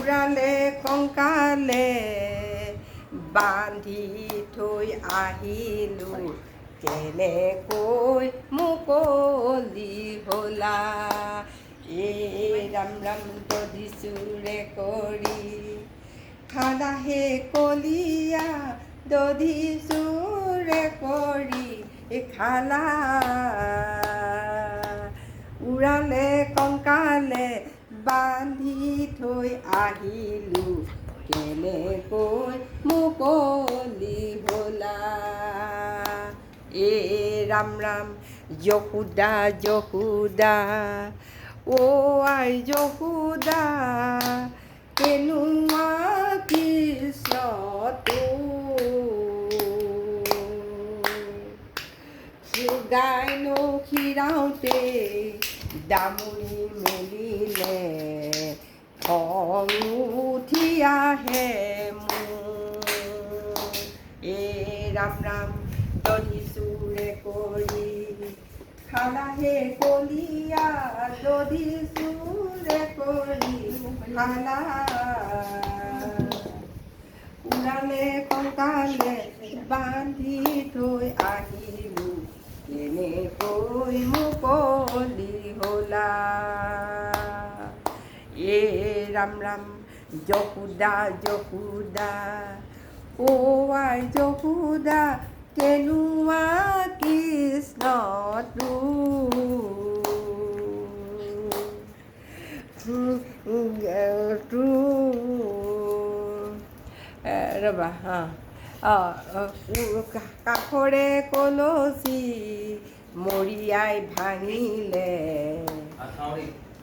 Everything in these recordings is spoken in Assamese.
উৰালে কংকালে বান্ধি থৈ আহিলোঁ কেনেকৈ মুকলি হ'লা এই ৰাম ৰাম দধিচুৰে কৰি খালাহে কলিয়া দধিচুৰে কৰি খালা উৰালে কংকালে বান্ধি থৈ আহিলোঁ কেনেকৈ মুকলি হ'লা ৰাম ৰাম যশোদা যশোদা আই যশোদা কেনুৱা কৃষ্ণ গাই নখীৰাওঁতে দামুৰি মেলিলে খং উঠি আহে মোৰ ৰাম ৰাম দধিচুৰে কৰি খালাহে কলিয়া দধিচুৰে কৰি খালা উৰালে কংকালে বান্ধি থৈ আহিলোঁ কেনেকৈ মুকলি হ'লা ৰাম ৰাম যশোদা যশোদা আই যশোদা কেনুৱা কৃষ্ণ ৰ'বা কাষৰে কলচি মৰিয়াই ভাঙিলে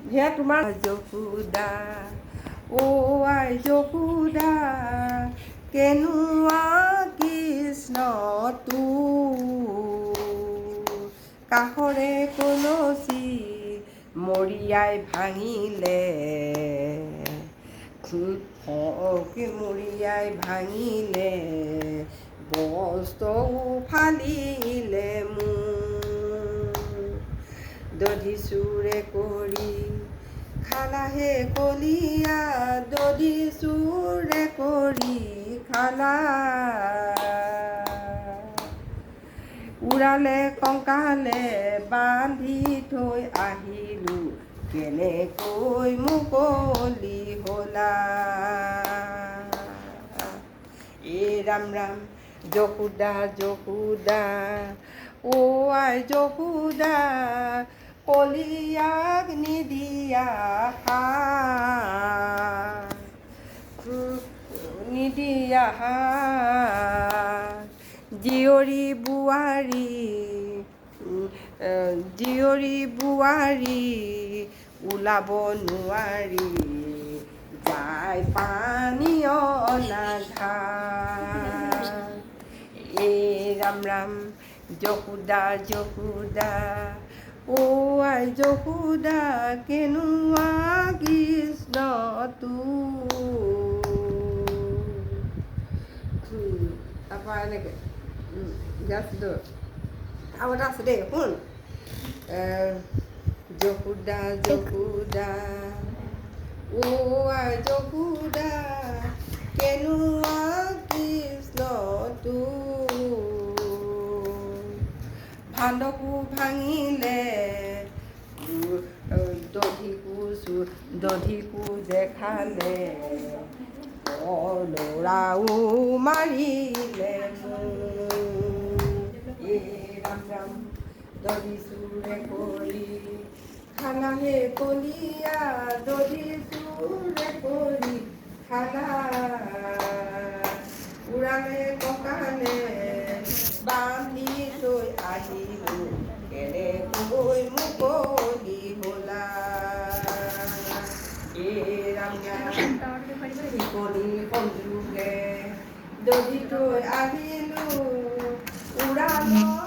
সেয়া তোমাৰ যশোদা আই যশোদা কেনুৱা কৃষ্ণ কাষৰে কলচি মৰিয়াই ভাঙিলে মৰিয়াই ভাঙিলে বস্ত্ৰ ফালিলে মোৰ দধিচুৰে কৰি খালাহে কলিয়া দধিচুৰে কৰি খালা উৰালে কংকালে বান্ধি থৈ আহিলোঁ কেনেকৈ মুকলি হ'লা ৰাম ৰাম যশোদা যশোদা আই যশোদা কলিয়াক নিদিয়া জীয়ৰী বোৱাৰী ওলাব নোৱাৰি যাই পানী অনাঘাট ৰাম ৰাম যশোদা যশোদা আই যশোদা কেনুৱা কৃষ্ণ তাৰপৰা এনেকৈ আৰু এটা আছে দেই শুন যশোদা যশোদা আই যশোদা কেনুৱা কৃষ্ণ ভালকো ভাঙিলে দধিকো দেখালে ল'ৰাও মাৰিলে ৰাম ৰাম দধিচুৰে কৰি খালাহে কলিয়া দধিচুৰে কৰি খালা উৰালে কঁকালে বান্ধি থৈ আহিলোঁ কেনেকৈ মুকলি হ'লা ৰাম শিকনি সংযোগে দধি থৈ আহিলোঁ উৰাল